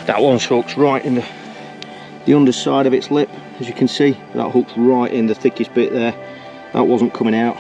That one's hooked right in the underside of its lip, as you can see. That hooked right in the thickest bit there. That wasn't coming out.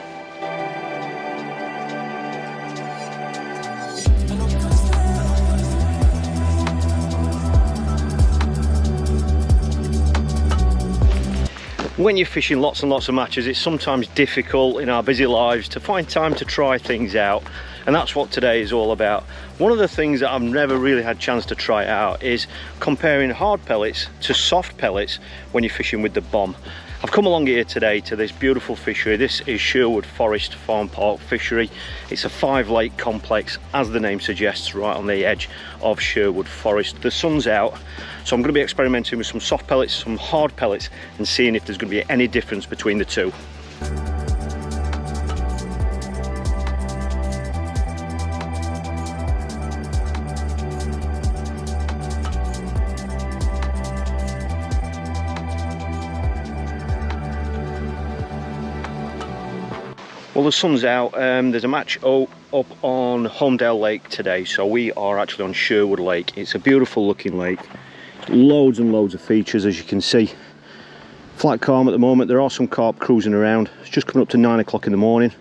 When you're fishing lots and lots of matches, it's sometimes difficult in our busy lives to find time to try things out, and that's what today is all about. One of the things that I've never really had a chance to try out is comparing hard pellets to soft pellets when you're fishing with the bomb. I've come along here today to this beautiful fishery. This is Sherwood Forest Farm Park Fishery. It's a 5-lake complex, as the name suggests, right on the edge of Sherwood Forest. The sun's out, so I'm going to be experimenting with some soft pellets, some hard pellets, and seeing if there's going to be any difference between the two. Well, the sun's out. There's a match up on Holmdale Lake today, so we are actually on Sherwood Lake. It's a beautiful looking lake, loads and loads of features, as you can see. Flat calm at the moment. There are some carp cruising around. It's just coming up to 9 o'clock in the morning,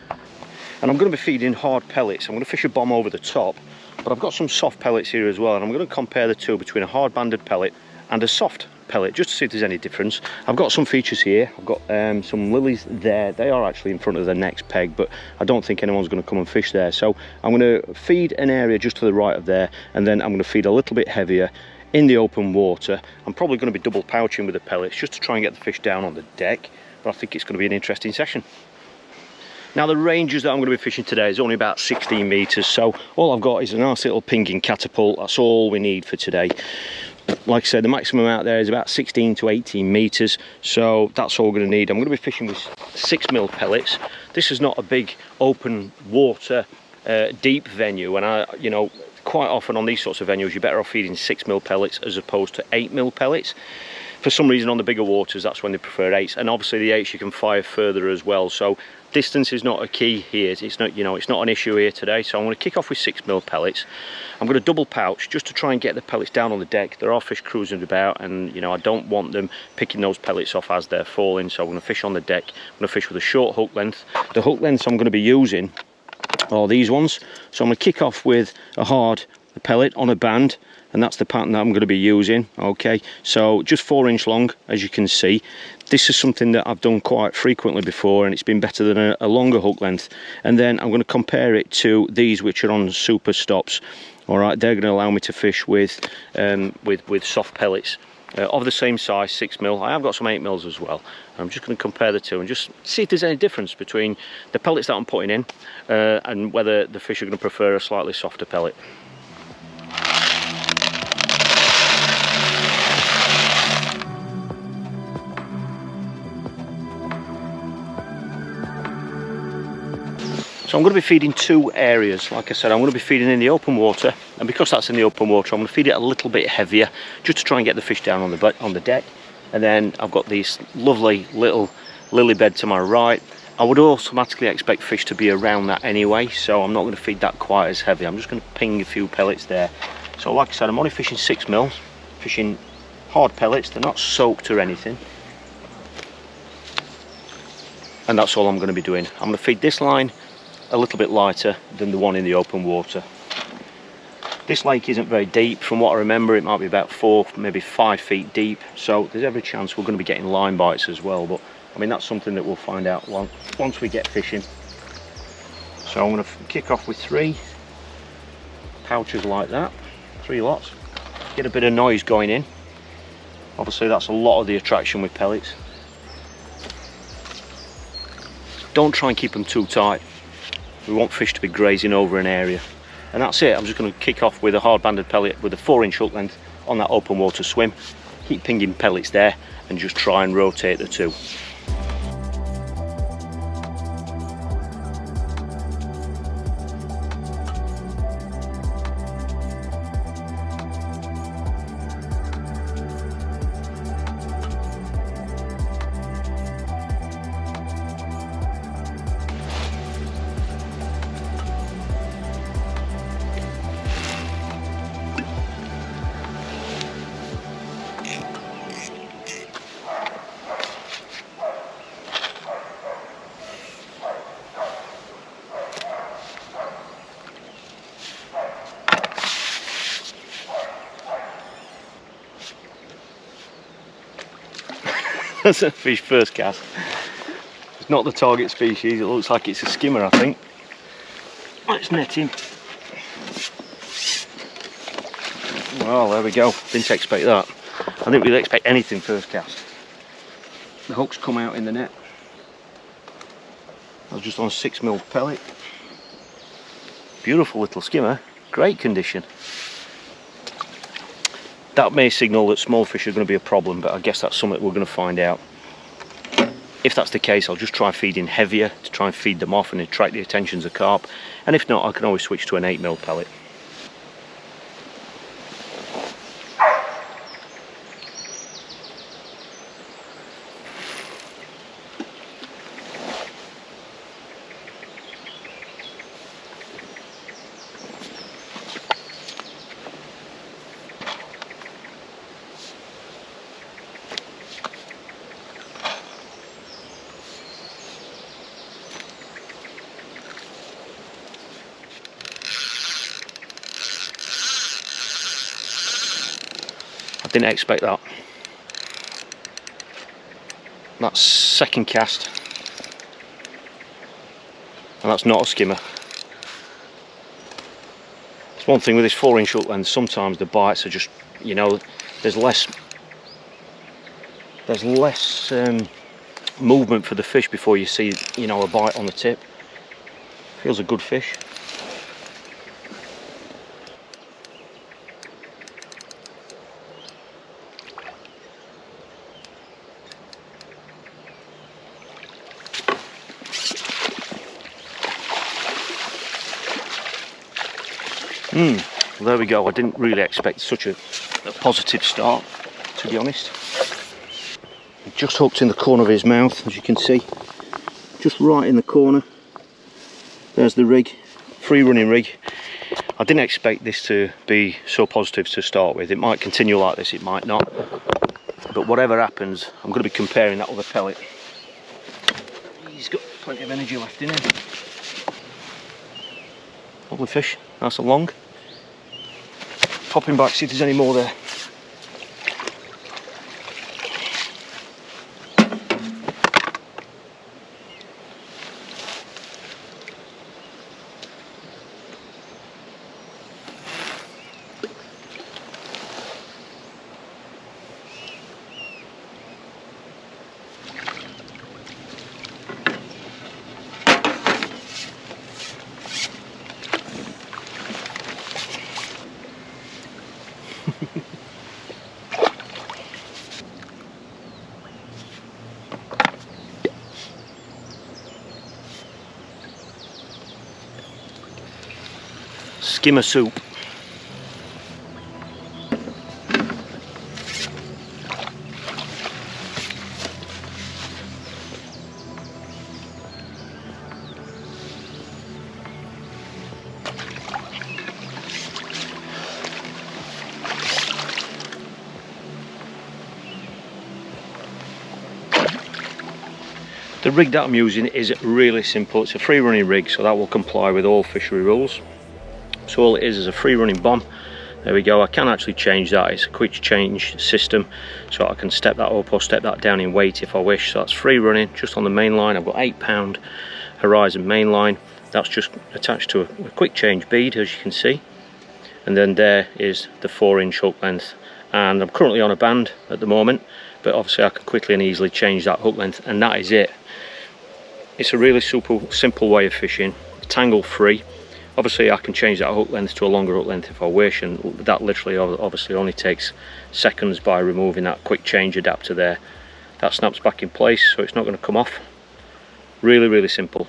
and I'm going to be feeding hard pellets. I'm going to fish a bomb over the top, but I've got some soft pellets here as well, and I'm going to compare the two between a hard banded pellet and a soft pellet, just to see if there's any difference. I've got some features here. I've got some lilies there. They are actually in front of the next peg, but I don't think anyone's going to come and fish there. So I'm going to feed an area just to the right of there, and then I'm going to feed a little bit heavier in the open water. I'm probably going to be double pouching with the pellets just to try and get the fish down on the deck, but I think it's going to be an interesting session. Now, the ranges that I'm going to be fishing today is only about 16 metres, so all I've got is a nice little pinging catapult. That's all we need for today. Like I said, the maximum out there is about 16 to 18 metres, so that's all we're going to need. I'm going to be fishing with 6mm pellets. This is not a big open water deep venue, and quite often on these sorts of venues you're better off feeding 6mm pellets as opposed to 8mm pellets. For some reason on the bigger waters, that's when they prefer 8s, and obviously the 8s you can fire further as well, so distance is not a key here. It's not, it's not an issue here today. So I'm going to kick off with 6mm pellets. I'm going to double pouch just to try and get the pellets down on the deck. There are fish cruising about, and I don't want them picking those pellets off as they're falling, so I'm going to fish on the deck. I'm going to fish with a short hook length. The hook lengths I'm going to be using are these ones. So I'm going to kick off with a hard pellet on a band, and that's the pattern that I'm going to be using. Okay, so just 4-inch long, as you can see. This is something that I've done quite frequently before, and it's been better than a longer hook length. And then I'm going to compare it to these, which are on super stops. All right, they're going to allow me to fish with soft pellets of the same size, 6mm. I have got some 8mm as well. I'm just going to compare the two and just see if there's any difference between the pellets that I'm putting in and whether the fish are going to prefer a slightly softer pellet. So I'm going to be feeding two areas. Like I said, I'm going to be feeding in the open water, and because that's in the open water, I'm going to feed it a little bit heavier just to try and get the fish down on the deck. And then I've got these lovely little lily bed to my right. I would automatically expect fish to be around that anyway, so I'm not going to feed that quite as heavy. I'm just going to ping a few pellets there. So like I said, I'm only fishing 6mm, fishing hard pellets. They're not soaked or anything, and that's all I'm going to be doing. I'm going to feed this line a little bit lighter than the one in the open water. This lake isn't very deep. From what I remember, it might be about 4, maybe 5 feet deep, so there's every chance we're going to be getting line bites as well, but I mean, that's something that we'll find out once we get fishing. So I'm going to kick off with 3 pouches like that, 3 lots, get a bit of noise going in. Obviously that's a lot of the attraction with pellets. Don't try and keep them too tight. We want fish to be grazing over an area, and that's it. I'm just going to kick off with a hard banded pellet with a 4-inch hook length on that open water swim. Keep pinging pellets there and just try and rotate the two. That's a fish first cast. It's not the target species, it looks like it's a skimmer, I think. Let's net him. Well, there we go. Didn't expect that. I didn't really expect anything first cast. The hook's come out in the net. I was just on a 6mm pellet. Beautiful little skimmer, great condition. That may signal that small fish are going to be a problem, but I guess that's something we're going to find out. If that's the case, I'll just try feeding heavier to try and feed them off and attract the attentions of carp. And if not, I can always switch to an 8mm pellet. I didn't expect that. That's second cast, and that's not a skimmer. It's one thing with this 4-inch hook length, sometimes the bites are just, you know, there's less movement for the fish before you see, you know, a bite on the tip. Feels a good fish. There we go. I didn't really expect such a positive start, to be honest. Just hooked in the corner of his mouth, as you can see. Just right in the corner. There's the rig, free running rig. I didn't expect this to be so positive to start with. It might continue like this, it might not. But whatever happens, I'm going to be comparing that other pellet. He's got plenty of energy left in him. Lovely fish, nice and long. Pop him back, see if there's any more there. Skimmer soup. The rig that I'm using is really simple. It's a free running rig, so that will comply with all fishery rules. So all it is a free running bomb. There we go. I can actually change that. It's a quick change system, so I can step that up or step that down in weight if I wish. So that's free running just on the main line. I've got 8-pound Horizon main line. That's just attached to a quick change bead, as you can see. And then there is the 4-inch hook length. And I'm currently on a band at the moment, but obviously I can quickly and easily change that hook length, and that is it. It's a really super simple way of fishing, tangle free. Obviously I can change that hook length to a longer hook length if I wish, and that literally obviously only takes seconds by removing that quick change adapter there. That snaps back in place, so it's not going to come off. Really simple.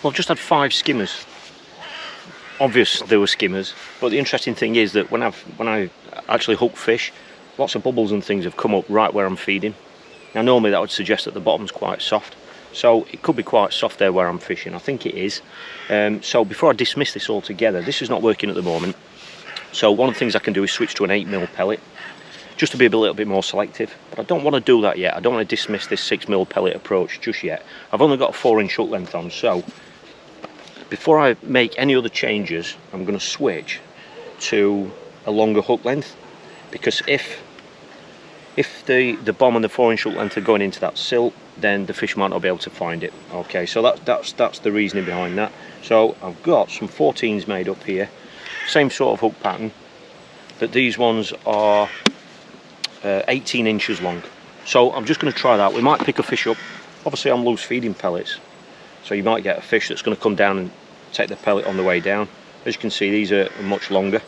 Well, I've just had 5 skimmers. Obvious they were skimmers, but the interesting thing is that when I actually hook fish, lots of bubbles and things have come up right where I'm feeding. Now normally that would suggest that the bottom's quite soft. So it could be quite soft there where I'm fishing. I think it is. So before I dismiss this altogether, this is not working at the moment. So one of the things I can do is switch to an 8mm pellet, just to be a little bit more selective. But I don't want to do that yet. I don't want to dismiss this 6mm pellet approach just yet. I've only got a 4-inch hook length on, so before I make any other changes, I'm going to switch to a longer hook length, because if If the bomb and the 4-inch hook length are going into that silt, then the fish might not be able to find it. Okay, so that's the reasoning behind that. So I've got some 14s made up here, same sort of hook pattern, but these ones are 18 inches long. So I'm just going to try that. We might pick a fish up. Obviously I'm loose feeding pellets, so you might get a fish that's going to come down and take the pellet on the way down. As you can see, these are much longer.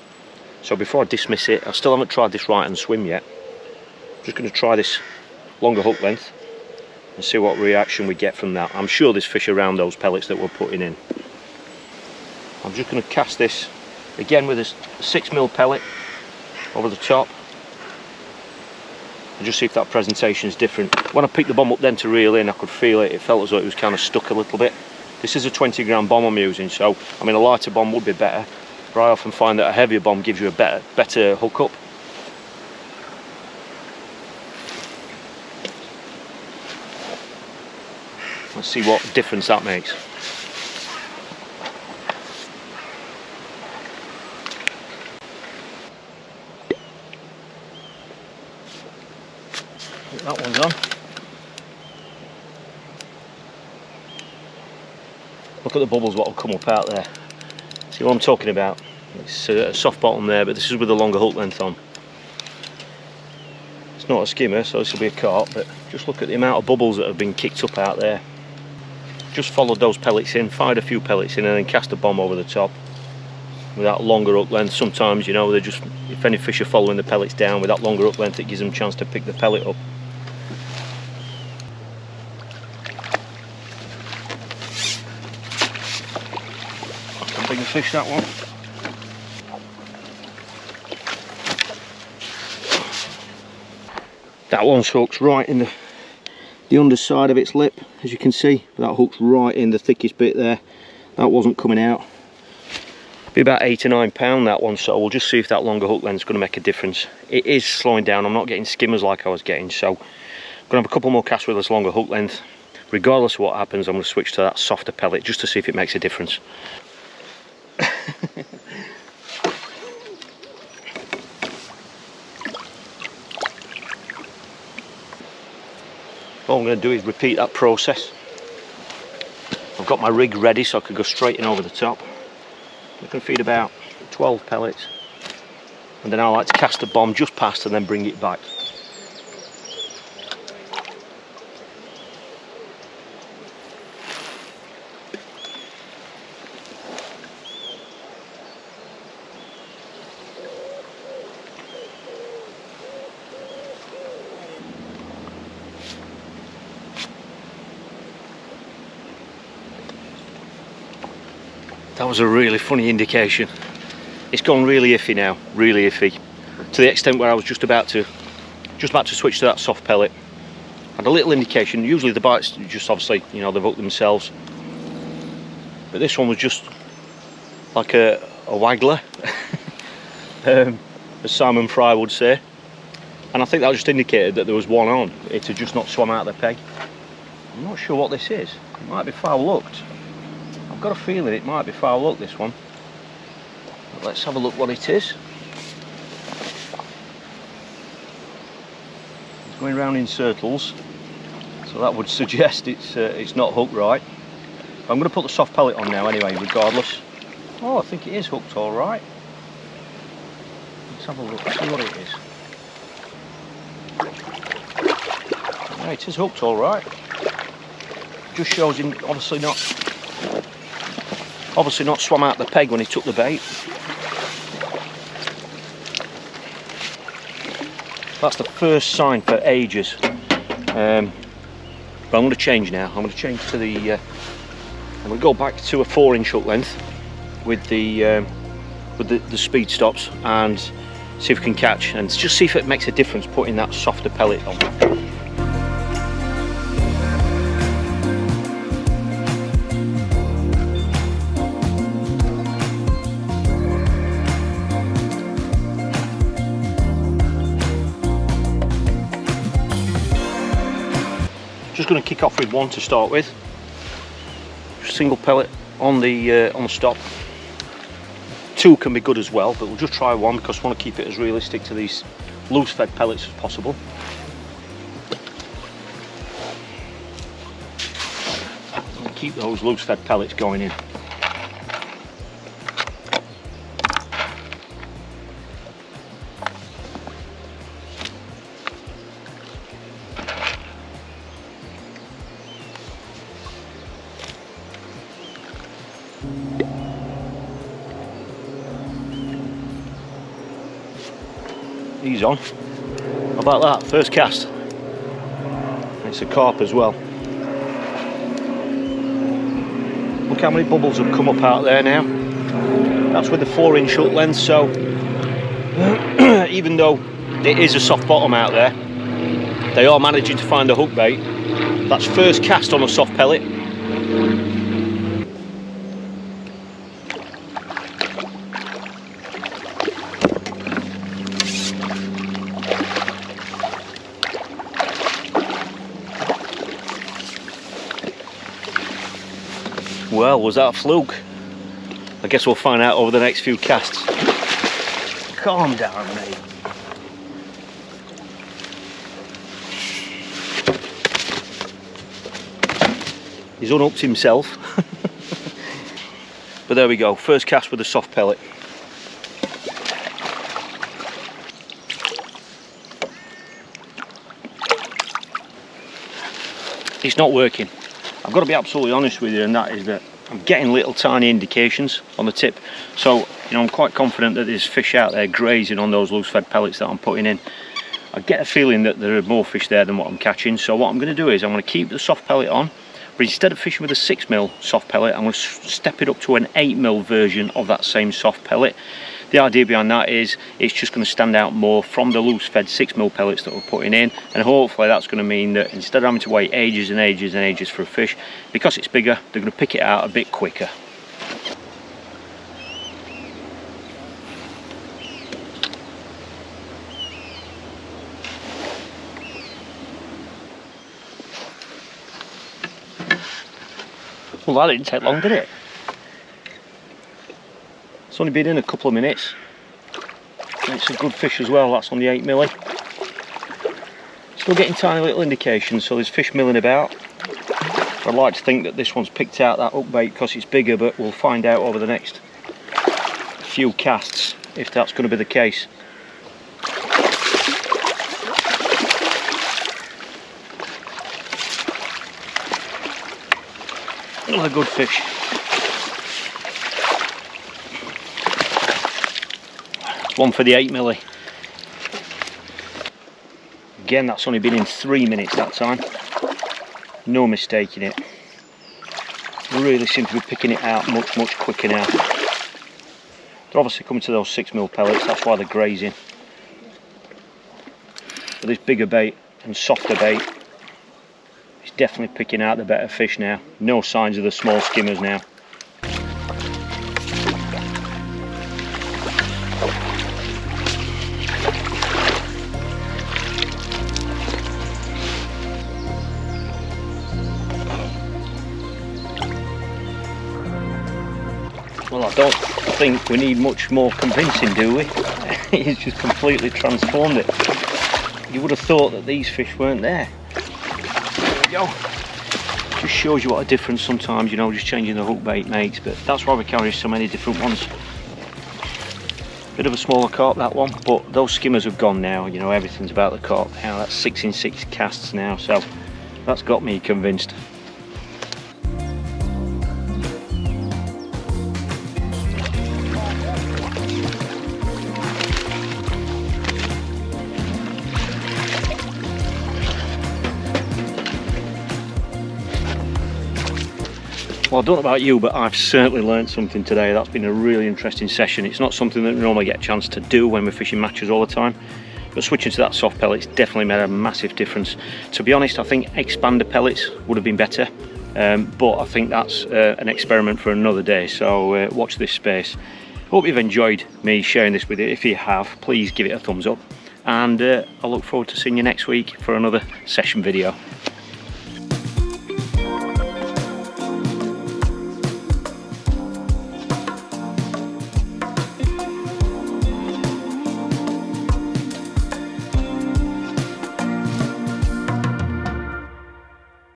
So before I dismiss it, I still haven't tried this right and swim yet. I'm just going to try this longer hook length and see what reaction we get from that. I'm sure there's fish around those pellets that we're putting in. I'm just going to cast this again with a 6mm pellet over the top and just see if that presentation is different. When I picked the bomb up then to reel in, I could feel it. It felt as though it was kind of stuck a little bit. This is a 20-gram bomb I'm using, so I mean a lighter bomb would be better, but I often find that a heavier bomb gives you a better hook up. Let's see what difference that makes. That one's on. Look at the bubbles what will come up out there. See what I'm talking about? It's a soft bottom there, but this is with a longer hook length on. It's not a skimmer, so this will be a carp, but just look at the amount of bubbles that have been kicked up out there. Just followed those pellets in, fired a few pellets in, and then cast a bomb over the top with that longer hook length. Sometimes, you know, they're just, if any fish are following the pellets down with that longer hook length, it gives them a chance to pick the pellet up. That's a bigger fish, that one. That one's hooked right in the underside of its lip, as you can see. That hook's right in the thickest bit there. That wasn't coming out. Be about 8 or 9 pound that one, so we'll just see if that longer hook length is going to make a difference. It is slowing down. I'm not getting skimmers like I was getting, so I'm going to have a couple more casts with this longer hook length. Regardless of what happens, I'm going to switch to that softer pellet just to see if it makes a difference. All I'm going to do is repeat that process. I've got my rig ready so I can go straight in over the top. I can feed about 12 pellets, and then I like to cast the bomb just past and then bring it back. That was a really funny indication. It's gone really iffy now, really iffy, to the extent where I was just about to switch to that soft pellet. Had a little indication. Usually the bites just obviously, you know, they've hooked themselves, but this one was just like a waggler, as Simon Fry would say, and I think that just indicated that there was one on. It had just not swum out of the peg. I'm not sure what this is. It might be foul hooked. I've got a feeling it might be foul hooked, this one. But let's have a look what it is. It's going round in circles, so that would suggest it's not hooked right. But I'm going to put the soft pellet on now anyway, regardless. Oh, I think it is hooked all right. Let's have a look, see what it is. Yeah, it is hooked all right. Just shows him obviously not swum out the peg when he took the bait. That's the first sign for ages. But I'm going to change now. I'm going to change to the I'm going to go back to a 4-inch hook length with the speed stops and see if we can catch, and just see if it makes a difference putting that softer pellet on. Just going to kick off with one to start with. Single pellet on the stop. Two can be good as well, but we'll just try one because I want to keep it as realistic to these loose fed pellets as possible. keep those loose fed pellets going in. He's on. How about that? First cast. It's a carp as well. Look how many bubbles have come up out there now. That's with the 4-inch hook length, so even though it is a soft bottom out there, they are managing to find the hook bait. That's first cast on a soft pellet. Well, was that a fluke? I guess we'll find out over the next few casts. Calm down, mate. He's unhooked himself. But there we go, first cast with a soft pellet. It's not working. I've got to be absolutely honest with you, and that is that I'm getting little tiny indications on the tip. So, you know, I'm quite confident that there's fish out there grazing on those loose fed pellets that I'm putting in. I get a feeling that there are more fish there than what I'm catching. So what I'm going to do is I'm going to keep the soft pellet on, but instead of fishing with a 6mm soft pellet, I'm going to step it up to an 8mm version of that same soft pellet. The idea behind that is it's just going to stand out more from the loose fed 6mm pellets that we're putting in, and hopefully that's going to mean that instead of having to wait ages and ages and ages for a fish, because it's bigger, they're going to pick it out a bit quicker. Well, that didn't take long, did it? It's only been in a couple of minutes. And it's a good fish as well, that's on the 8mm. Still getting tiny little indications, so there's fish milling about. I'd like to think that this one's picked out that hook bait because it's bigger, but we'll find out over the next few casts if that's going to be the case. Another good fish. One for the 8mm. Again, that's only been in 3 minutes that time. No mistaking it. Really seem to be picking it out much quicker now. They're obviously coming to those 6mm pellets, that's why they're grazing. But this bigger bait and softer bait is definitely picking out the better fish now. No signs of the small skimmers now. Well, I don't think we need much more convincing, do we? He's just completely transformed it. You would have thought that these fish weren't there. There we go. Just shows you what a difference sometimes, you know, just changing the hook bait makes, but that's why we carry so many different ones. Bit of a smaller carp, that one, but those skimmers have gone now, you know, everything's about the carp now. That's 6 in 6 casts now, so that's got me convinced. Well, I don't know about you, but I've certainly learned something today. That's been a really interesting session. It's not something that we normally get a chance to do when we're fishing matches all the time, but switching to that soft pellet's definitely made a massive difference. To be honest, I think expander pellets would have been better, but I think that's an experiment for another day, so watch this space. Hope you've enjoyed me sharing this with you. If you have, please give it a thumbs up, and I look forward to seeing you next week for another session video.